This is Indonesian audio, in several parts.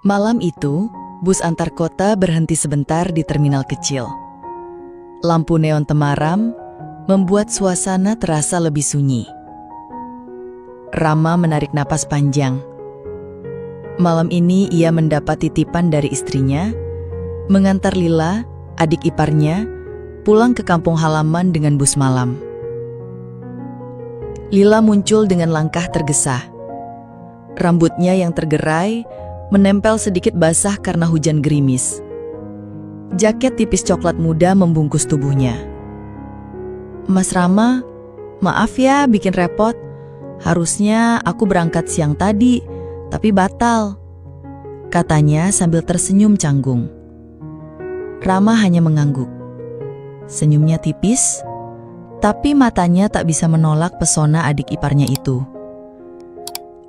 Malam itu, bus antar kota berhenti sebentar di terminal kecil. Lampu neon temaram membuat suasana terasa lebih sunyi. Rama menarik napas panjang. Malam ini ia mendapat titipan dari istrinya, mengantar Lila, adik iparnya, pulang ke kampung halaman dengan bus malam. Lila muncul dengan langkah tergesa. Rambutnya yang tergerai menempel sedikit basah karena hujan gerimis. Jaket tipis coklat muda membungkus tubuhnya. "Mas Rama, maaf ya bikin repot. Harusnya aku berangkat siang tadi, tapi batal," katanya sambil tersenyum canggung. Rama hanya mengangguk. Senyumnya tipis, tapi matanya tak bisa menolak pesona adik iparnya itu.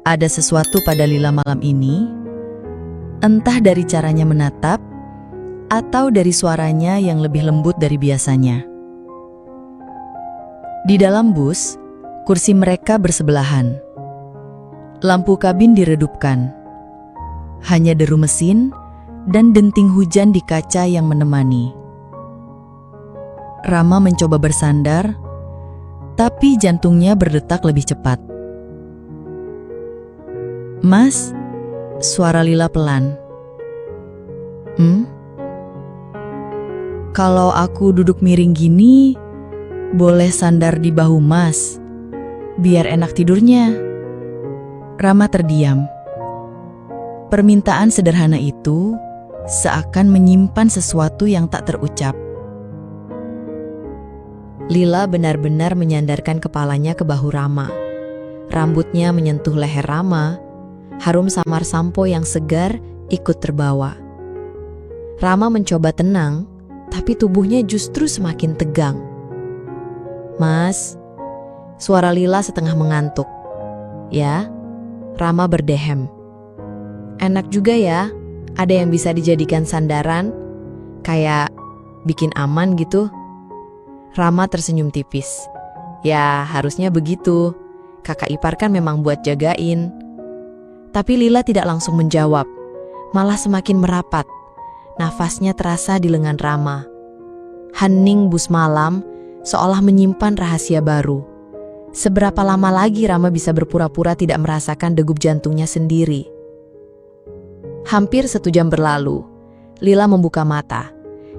Ada sesuatu pada Lila malam ini, entah dari caranya menatap, atau dari suaranya yang lebih lembut dari biasanya. Di dalam bus, kursi mereka bersebelahan. Lampu kabin diredupkan. Hanya deru mesin dan denting hujan di kaca yang menemani. Rama mencoba bersandar, tapi jantungnya berdetak lebih cepat. "Mas," suara Lila pelan. "Kalau aku duduk miring gini, boleh sandar di bahu Mas, biar enak tidurnya." Rama terdiam. Permintaan sederhana itu seakan menyimpan sesuatu yang tak terucap. Lila benar-benar menyandarkan kepalanya ke bahu Rama. Rambutnya menyentuh leher Rama, harum samar sampo yang segar ikut terbawa. Rama mencoba tenang, tapi tubuhnya justru semakin tegang. "Mas," suara Lila setengah mengantuk. "Ya?" Rama berdehem. "Enak juga ya, ada yang bisa dijadikan sandaran, kayak bikin aman gitu." Rama tersenyum tipis. "Ya, harusnya begitu. Kakak ipar kan memang buat jagain." Tapi Lila tidak langsung menjawab, malah semakin merapat. Nafasnya terasa di lengan Rama. Hening bus malam seolah menyimpan rahasia baru. Seberapa lama lagi Rama bisa berpura-pura tidak merasakan degup jantungnya sendiri? Hampir 1 jam berlalu. Lila membuka mata.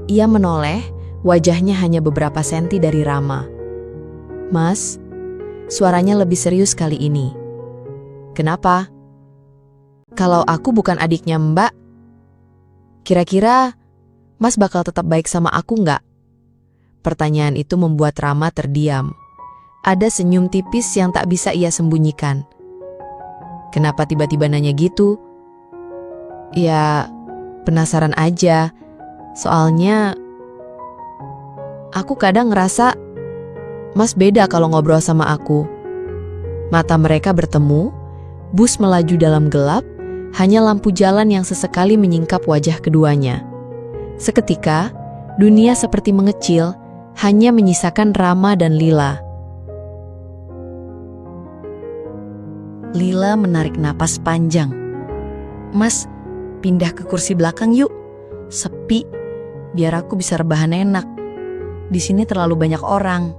Ia menoleh, wajahnya hanya beberapa senti dari Rama. "Mas," suaranya lebih serius kali ini. "Kenapa?" "Kalau aku bukan adiknya Mbak, kira-kira Mas bakal tetap baik sama aku nggak?" Pertanyaan itu membuat Rama terdiam. Ada senyum tipis yang tak bisa ia sembunyikan. "Kenapa tiba-tiba nanya gitu?" "Ya, penasaran aja. Soalnya aku kadang ngerasa Mas beda kalau ngobrol sama aku." Mata mereka bertemu, bus melaju dalam gelap, hanya lampu jalan yang sesekali menyingkap wajah keduanya. Seketika, dunia seperti mengecil, hanya menyisakan Rama dan Lila. Lila menarik napas panjang. "Mas, pindah ke kursi belakang yuk. Sepi, biar aku bisa rebahan enak. Di sini terlalu banyak orang."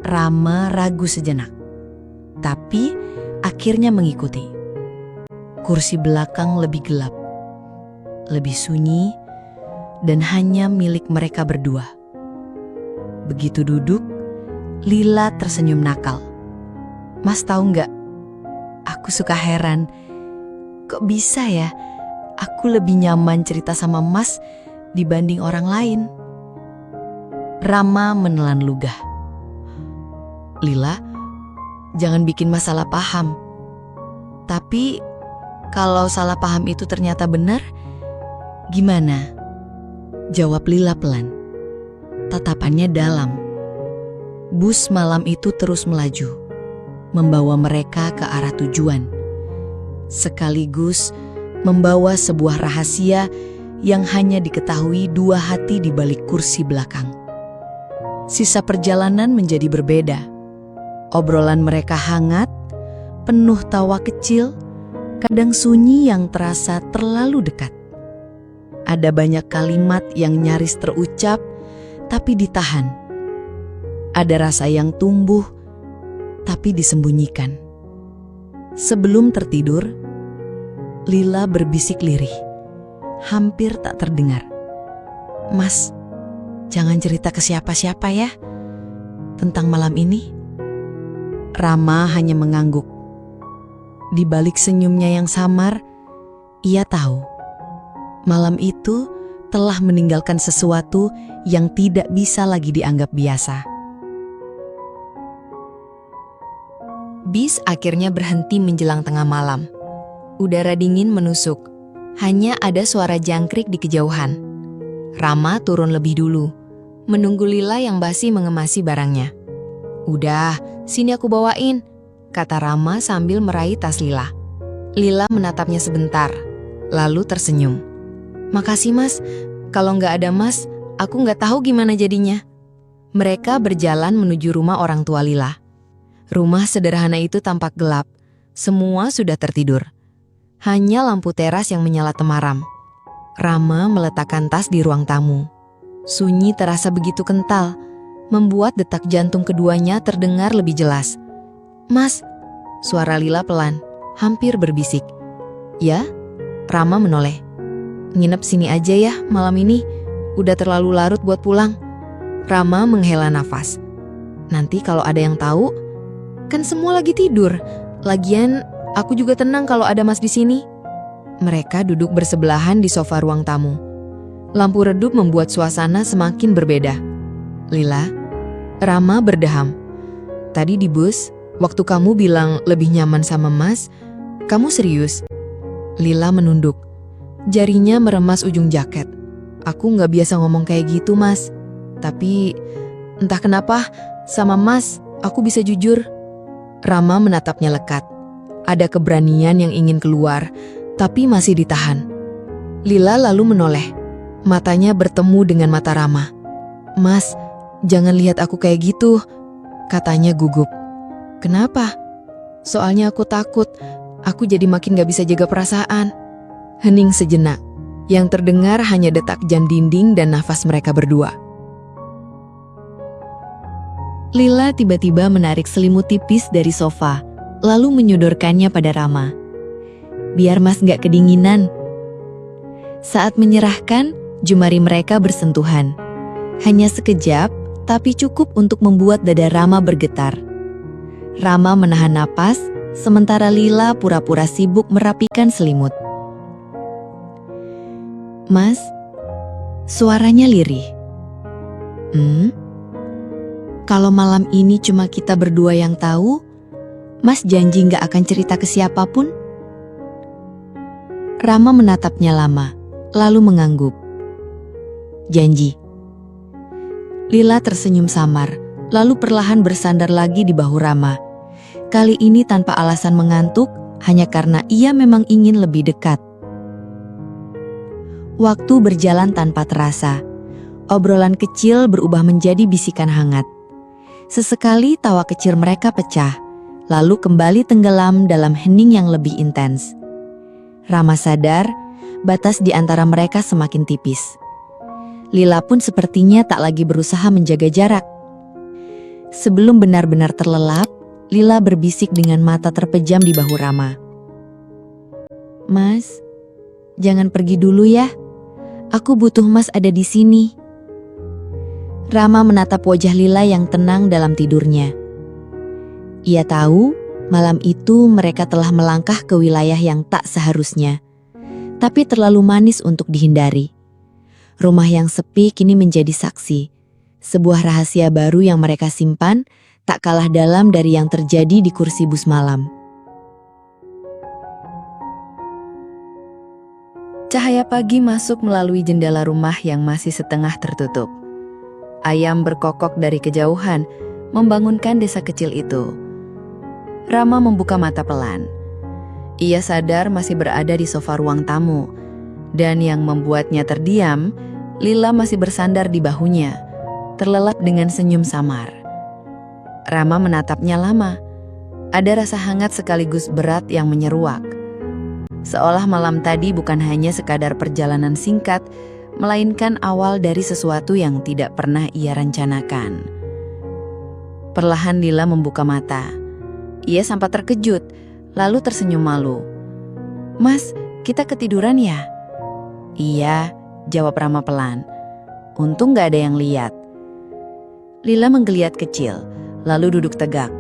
Rama ragu sejenak, tapi akhirnya mengikuti. Kursi belakang lebih gelap, lebih sunyi, dan hanya milik mereka berdua. Begitu duduk, Lila tersenyum nakal. "Mas tahu nggak? Aku suka heran. Kok bisa ya? Aku lebih nyaman cerita sama Mas dibanding orang lain." Rama menelan ludah. "Lila, jangan bikin Mas salah paham. Tapi kalau salah paham itu ternyata benar, gimana?" Jawab Lila pelan. Tatapannya dalam. Bus malam itu terus melaju, membawa mereka ke arah tujuan. Sekaligus membawa sebuah rahasia yang hanya diketahui 2 hati di balik kursi belakang. Sisa perjalanan menjadi berbeda. Obrolan mereka hangat, penuh tawa kecil, kadang sunyi yang terasa terlalu dekat. Ada banyak kalimat yang nyaris terucap, tapi ditahan. Ada rasa yang tumbuh, tapi disembunyikan. Sebelum tertidur, Lila berbisik lirih, hampir tak terdengar. "Mas, jangan cerita ke siapa-siapa ya tentang malam ini." Rama hanya mengangguk. Di balik senyumnya yang samar, ia tahu malam itu telah meninggalkan sesuatu yang tidak bisa lagi dianggap biasa. Bis akhirnya berhenti menjelang tengah malam. Udara dingin menusuk. Hanya ada suara jangkrik di kejauhan. Rama turun lebih dulu, menunggu Lila yang basi mengemasi barangnya. "Udah, sini aku bawain," kata Rama sambil meraih tas Lila. Lila menatapnya sebentar, lalu tersenyum. "Makasih Mas, kalau nggak ada Mas, aku nggak tahu gimana jadinya." Mereka berjalan menuju rumah orang tua Lila. Rumah sederhana itu tampak gelap, semua sudah tertidur. Hanya lampu teras yang menyala temaram. Rama meletakkan tas di ruang tamu. Sunyi terasa begitu kental, membuat detak jantung keduanya terdengar lebih jelas. "Mas," suara Lila pelan, hampir berbisik. "Ya?" Rama menoleh. "Nginep sini aja ya malam ini, udah terlalu larut buat pulang." Rama menghela nafas. "Nanti kalau ada yang tahu, kan semua lagi tidur. Lagian, aku juga tenang kalau ada Mas di sini." Mereka duduk bersebelahan di sofa ruang tamu. Lampu redup membuat suasana semakin berbeda. "Lila," Rama berdeham. "Tadi di bus, waktu kamu bilang lebih nyaman sama Mas, kamu serius?" Lila menunduk. Jarinya meremas ujung jaket. "Aku nggak biasa ngomong kayak gitu, Mas. Tapi, entah kenapa, sama Mas, aku bisa jujur." Rama menatapnya lekat. Ada keberanian yang ingin keluar, tapi masih ditahan. Lila lalu menoleh. Matanya bertemu dengan mata Rama. "Mas, jangan lihat aku kayak gitu," katanya gugup. "Kenapa?" "Soalnya aku takut, aku jadi makin gak bisa jaga perasaan." Hening sejenak. Yang terdengar hanya detak jam dinding dan nafas mereka berdua. Lila tiba-tiba menarik selimut tipis dari sofa, lalu menyodorkannya pada Rama. "Biar Mas gak kedinginan." Saat menyerahkan, jemari mereka bersentuhan. Hanya sekejap, tapi cukup untuk membuat dada Rama bergetar. Rama menahan napas, sementara Lila pura-pura sibuk merapikan selimut. "Mas," suaranya lirih. Kalau malam ini cuma kita berdua yang tahu, Mas janji gak akan cerita ke siapapun?" Rama menatapnya lama, lalu mengangguk. "Janji." Lila tersenyum samar, lalu perlahan bersandar lagi di bahu Rama. Kali ini tanpa alasan mengantuk, hanya karena ia memang ingin lebih dekat. Waktu berjalan tanpa terasa. Obrolan kecil berubah menjadi bisikan hangat. Sesekali tawa kecil mereka pecah, lalu kembali tenggelam dalam hening yang lebih intens. Rama sadar, batas di antara mereka semakin tipis. Lila pun sepertinya tak lagi berusaha menjaga jarak. Sebelum benar-benar terlelap, Lila berbisik dengan mata terpejam di bahu Rama. "Mas, jangan pergi dulu ya. Aku butuh Mas ada di sini." Rama menatap wajah Lila yang tenang dalam tidurnya. Ia tahu malam itu mereka telah melangkah ke wilayah yang tak seharusnya, tapi terlalu manis untuk dihindari. Rumah yang sepi kini menjadi saksi, sebuah rahasia baru yang mereka simpan tak kalah dalam dari yang terjadi di kursi bus malam. Cahaya pagi masuk melalui jendela rumah yang masih setengah tertutup. Ayam berkokok dari kejauhan, membangunkan desa kecil itu. Rama membuka mata pelan. Ia sadar masih berada di sofa ruang tamu, dan yang membuatnya terdiam, Lila masih bersandar di bahunya, terlelap dengan senyum samar. Rama menatapnya lama. Ada rasa hangat sekaligus berat yang menyeruak. Seolah malam tadi bukan hanya sekadar perjalanan singkat, melainkan awal dari sesuatu yang tidak pernah ia rencanakan. Perlahan Lila membuka mata. Ia sempat terkejut, lalu tersenyum malu. "Mas, kita ketiduran ya?" "Iya," jawab Rama pelan. "Untung gak ada yang lihat." Lila menggeliat kecil, lalu duduk tegak.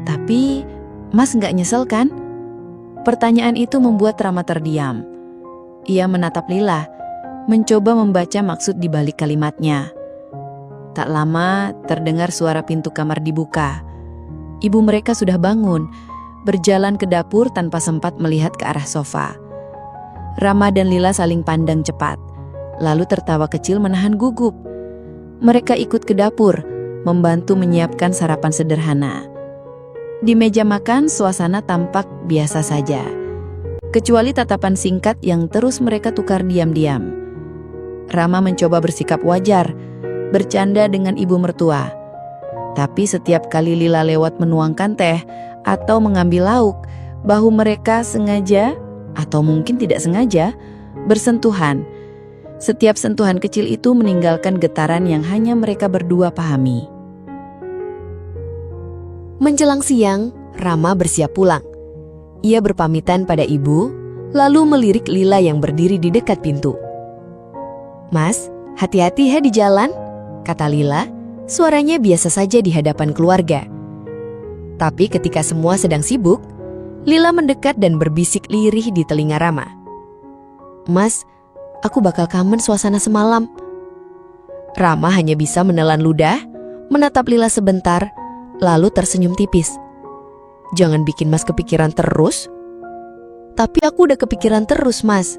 "Tapi, Mas gak nyesel kan?" Pertanyaan itu membuat Rama terdiam. Ia menatap Lila, mencoba membaca maksud di balik kalimatnya. Tak lama terdengar suara pintu kamar dibuka. Ibu mereka sudah bangun, berjalan ke dapur tanpa sempat melihat ke arah sofa. Rama dan Lila saling pandang cepat, lalu tertawa kecil menahan gugup. Mereka ikut ke dapur, membantu menyiapkan sarapan sederhana. Di meja makan, suasana tampak biasa saja, kecuali tatapan singkat yang terus mereka tukar diam-diam. Rama mencoba bersikap wajar, bercanda dengan ibu mertua. Tapi setiap kali Lila lewat menuangkan teh atau mengambil lauk, bahu mereka sengaja atau mungkin tidak sengaja bersentuhan. Setiap sentuhan kecil itu meninggalkan getaran yang hanya mereka berdua pahami. Menjelang siang, Rama bersiap pulang. Ia berpamitan pada ibu, lalu melirik Lila yang berdiri di dekat pintu. "Mas, hati-hati ya di jalan," kata Lila. Suaranya biasa saja di hadapan keluarga. Tapi ketika semua sedang sibuk, Lila mendekat dan berbisik lirih di telinga Rama. "Mas, aku bakal kangen suasana semalam." Rama hanya bisa menelan ludah, menatap Lila sebentar, lalu tersenyum tipis. "Jangan bikin Mas kepikiran terus." "Tapi aku udah kepikiran terus, Mas,"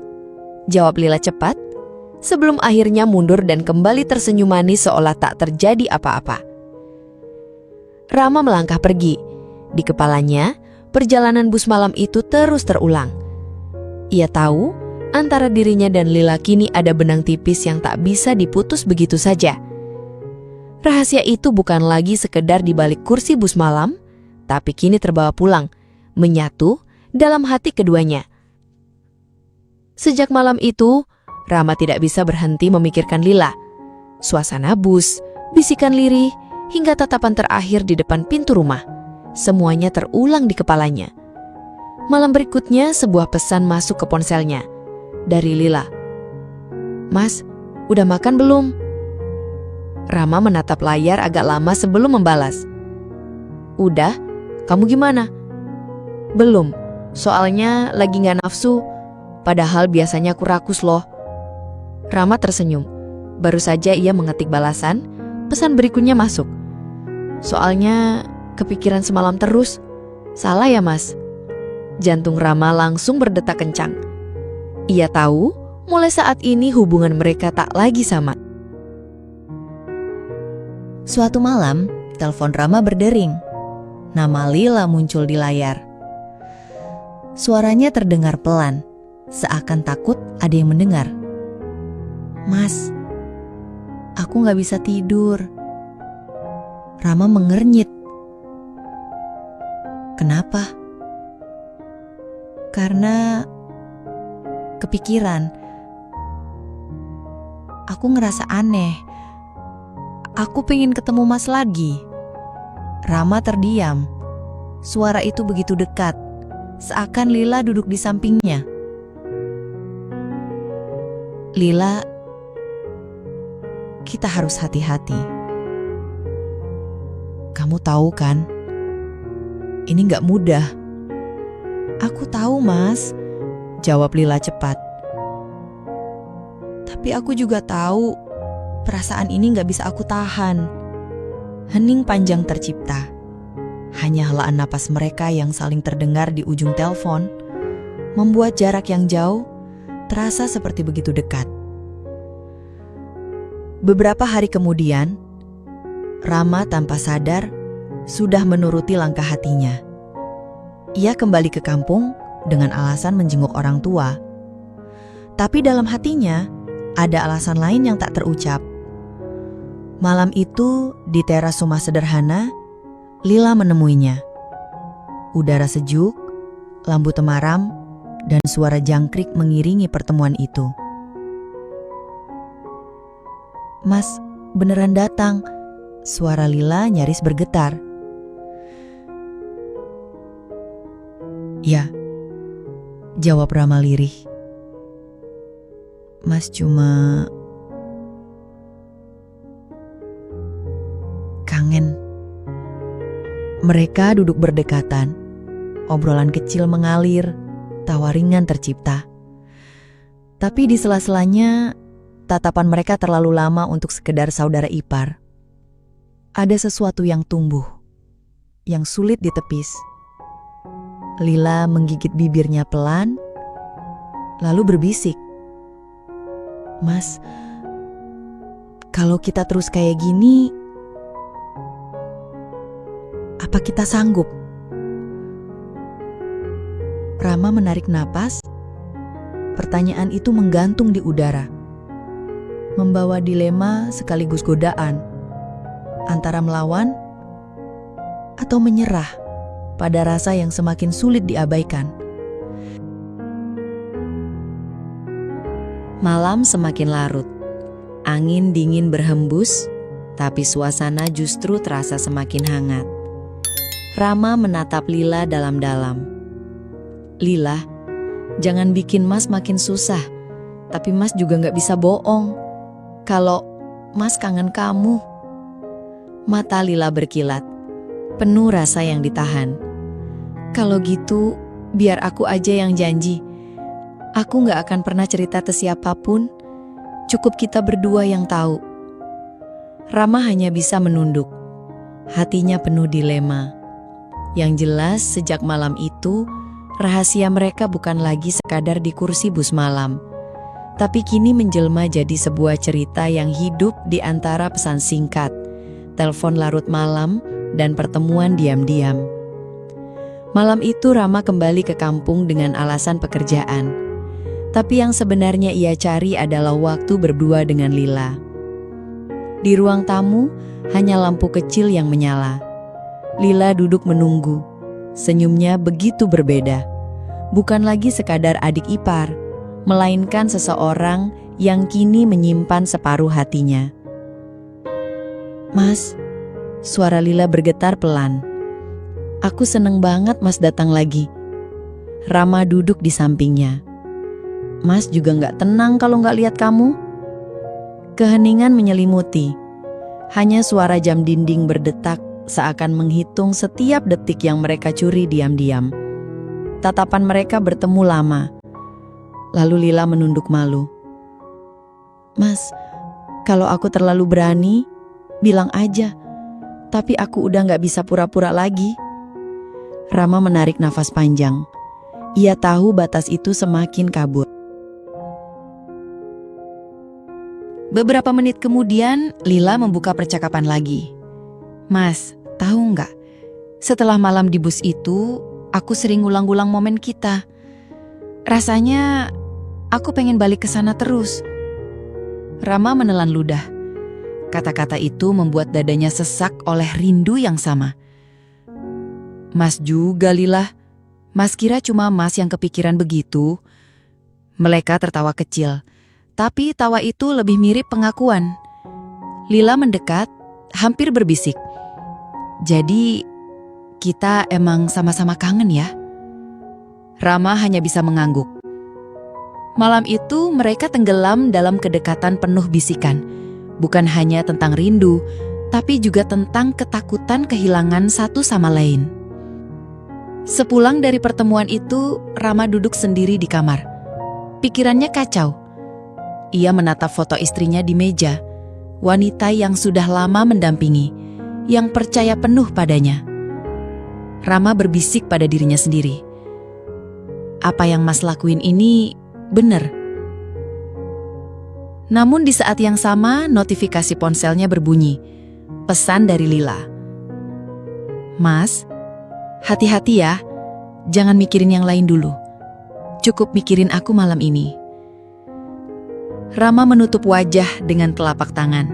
jawab Lila cepat, sebelum akhirnya mundur dan kembali tersenyum manis seolah tak terjadi apa-apa. Rama melangkah pergi. Di kepalanya, perjalanan bus malam itu terus terulang. Ia tahu antara dirinya dan Lila kini ada benang tipis yang tak bisa diputus begitu saja. Rahasia itu bukan lagi sekedar di balik kursi bus malam, tapi kini terbawa pulang, menyatu dalam hati keduanya. Sejak malam itu, Rama tidak bisa berhenti memikirkan Lila. Suasana bus, bisikan lirih, hingga tatapan terakhir di depan pintu rumah. Semuanya terulang di kepalanya. Malam berikutnya, sebuah pesan masuk ke ponselnya. Dari Lila. "Mas, udah makan belum?" Rama menatap layar agak lama sebelum membalas. "Udah, kamu gimana?" "Belum, soalnya lagi gak nafsu, padahal biasanya aku rakus loh." Rama tersenyum. Baru saja ia mengetik balasan, pesan berikutnya masuk. "Soalnya kepikiran semalam terus." "Salah ya, Mas?" Jantung Rama langsung berdetak kencang. Ia tahu, mulai saat ini hubungan mereka tak lagi sama. Suatu malam, telepon Rama berdering. Nama Lila muncul di layar. Suaranya terdengar pelan, seakan takut ada yang mendengar. "Mas, aku gak bisa tidur." Rama mengernyit. "Kenapa?" "Karena kepikiran. Aku ngerasa aneh. Aku pengen ketemu Mas lagi." Rama terdiam. Suara itu begitu dekat, seakan Lila duduk di sampingnya. "Lila, kita harus hati-hati. Kamu tahu kan, ini gak mudah." "Aku tahu, Mas," jawab Lila cepat. "Tapi aku juga tahu perasaan ini gak bisa aku tahan." Hening panjang tercipta. Hanya helaan napas mereka yang saling terdengar di ujung telepon, membuat jarak yang jauh terasa seperti begitu dekat. Beberapa hari kemudian, Rama tanpa sadar sudah menuruti langkah hatinya. Ia kembali ke kampung dengan alasan menjenguk orang tua. Tapi dalam hatinya ada alasan lain yang tak terucap. Malam itu, di teras rumah sederhana, Lila menemuinya. Udara sejuk, lampu temaram, dan suara jangkrik mengiringi pertemuan itu. "Mas, beneran datang," suara Lila nyaris bergetar. "Ya," jawab Rama lirih. "Mas cuma kangen." Mereka duduk berdekatan. Obrolan kecil mengalir, tawa ringan tercipta. Tapi di sela-selanya, tatapan mereka terlalu lama untuk sekedar saudara ipar. Ada sesuatu yang tumbuh, yang sulit ditepis. Lila menggigit bibirnya pelan, lalu berbisik, "Mas, kalau kita terus kayak gini, apa kita sanggup?" Rama menarik napas. Pertanyaan itu menggantung di udara, membawa dilema sekaligus godaan, antara melawan atau menyerah pada rasa yang semakin sulit diabaikan. Malam semakin larut. Angin dingin berhembus, tapi suasana justru terasa semakin hangat. Rama menatap Lila dalam-dalam. "Lila, jangan bikin Mas makin susah. Tapi Mas juga gak bisa bohong kalau Mas kangen kamu." Mata Lila berkilat, penuh rasa yang ditahan. "Kalau gitu, biar aku aja yang janji. Aku gak akan pernah cerita ke siapapun. Cukup kita berdua yang tahu." Rama hanya bisa menunduk. Hatinya penuh dilema. Yang jelas sejak malam itu, rahasia mereka bukan lagi sekadar di kursi bus malam. Tapi kini menjelma jadi sebuah cerita yang hidup di antara pesan singkat, telepon larut malam, dan pertemuan diam-diam. Malam itu Rama kembali ke kampung dengan alasan pekerjaan. Tapi yang sebenarnya ia cari adalah waktu berdua dengan Lila. Di ruang tamu, hanya lampu kecil yang menyala. Lila duduk menunggu. Senyumnya begitu berbeda. Bukan lagi sekadar adik ipar, melainkan seseorang yang kini menyimpan separuh hatinya. "Mas," suara Lila bergetar pelan. "Aku seneng banget Mas datang lagi." Rama duduk di sampingnya. "Mas juga gak tenang kalau gak lihat kamu." Keheningan menyelimuti. Hanya suara jam dinding berdetak seakan menghitung setiap detik yang mereka curi diam-diam. Tatapan mereka bertemu lama. Lalu Lila menunduk malu. "Mas, kalau aku terlalu berani, bilang aja. Tapi aku udah gak bisa pura-pura lagi." Rama menarik nafas panjang. Ia tahu batas itu semakin kabur. Beberapa menit kemudian, Lila membuka percakapan lagi. "Mas, tahu nggak? Setelah malam di bus itu, aku sering ulang-ulang momen kita. Rasanya aku pengen balik ke sana terus." Rama menelan ludah. Kata-kata itu membuat dadanya sesak oleh rindu yang sama. "Mas juga, Lila. Mas kira cuma Mas yang kepikiran begitu?" Mereka tertawa kecil. Tapi tawa itu lebih mirip pengakuan. Lila mendekat, hampir berbisik. "Jadi, kita emang sama-sama kangen ya?" Rama hanya bisa mengangguk. Malam itu mereka tenggelam dalam kedekatan penuh bisikan. Bukan hanya tentang rindu, tapi juga tentang ketakutan kehilangan satu sama lain. Sepulang dari pertemuan itu, Rama duduk sendiri di kamar. Pikirannya kacau. Ia menatap foto istrinya di meja, wanita yang sudah lama mendampingi, yang percaya penuh padanya. Rama berbisik pada dirinya sendiri. Apa yang Mas lakuin ini benar. Namun di saat yang sama, notifikasi ponselnya berbunyi. Pesan dari Lila. "Mas, hati-hati ya, jangan mikirin yang lain dulu. Cukup mikirin aku malam ini." Rama menutup wajah dengan telapak tangan.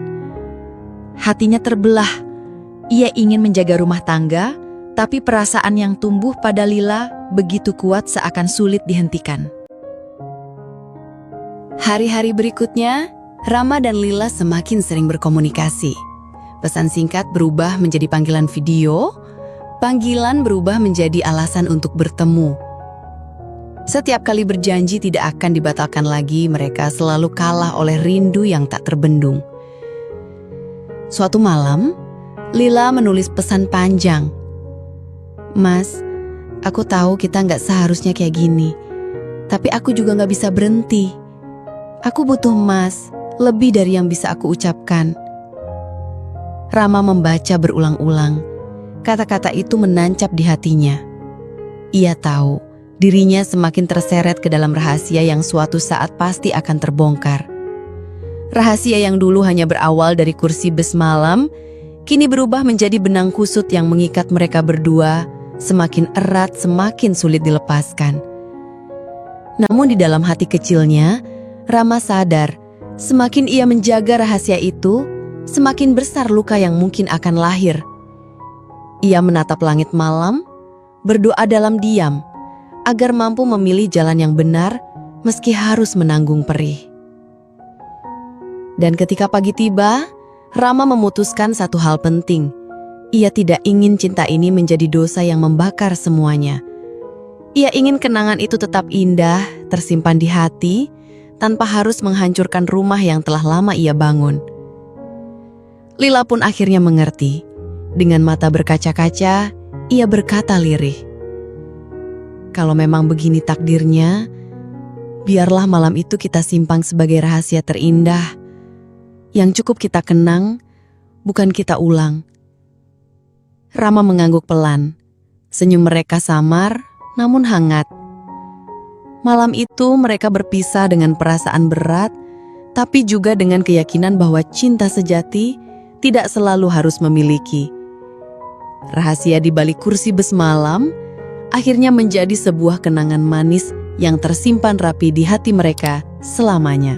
Hatinya terbelah. Ia ingin menjaga rumah tangga, Tapi perasaan yang tumbuh pada Lila begitu kuat seakan sulit dihentikan. Hari-hari berikutnya, Rama dan Lila semakin sering berkomunikasi. Pesan singkat berubah menjadi panggilan video, panggilan berubah menjadi alasan untuk bertemu. Setiap kali berjanji tidak akan dibatalkan lagi, mereka selalu kalah oleh rindu yang tak terbendung. Suatu malam, Lila menulis pesan panjang. "Mas, aku tahu kita nggak seharusnya kayak gini, tapi aku juga nggak bisa berhenti. Aku butuh Mas, lebih dari yang bisa aku ucapkan." Rama membaca berulang-ulang. Kata-kata itu menancap di hatinya. Ia tahu dirinya semakin terseret ke dalam rahasia yang suatu saat pasti akan terbongkar. Rahasia yang dulu hanya berawal dari kursi bus malam, kini berubah menjadi benang kusut yang mengikat mereka berdua, semakin erat, semakin sulit dilepaskan. Namun di dalam hati kecilnya, Rama sadar, semakin ia menjaga rahasia itu, semakin besar luka yang mungkin akan lahir. Ia menatap langit malam, berdoa dalam diam, agar mampu memilih jalan yang benar meski harus menanggung perih. Dan ketika pagi tiba, Rama memutuskan satu hal penting. Ia tidak ingin cinta ini menjadi dosa yang membakar semuanya. Ia ingin kenangan itu tetap indah, tersimpan di hati, tanpa harus menghancurkan rumah yang telah lama ia bangun. Lila pun akhirnya mengerti. Dengan mata berkaca-kaca, ia berkata lirih, "Kalau memang begini takdirnya, biarlah malam itu kita simpan sebagai rahasia terindah, yang cukup kita kenang, bukan kita ulang." Rama mengangguk pelan. Senyum mereka samar, namun hangat. Malam itu mereka berpisah dengan perasaan berat, tapi juga dengan keyakinan bahwa cinta sejati tidak selalu harus memiliki. Rahasia di balik kursi bus malam akhirnya menjadi sebuah kenangan manis yang tersimpan rapi di hati mereka selamanya.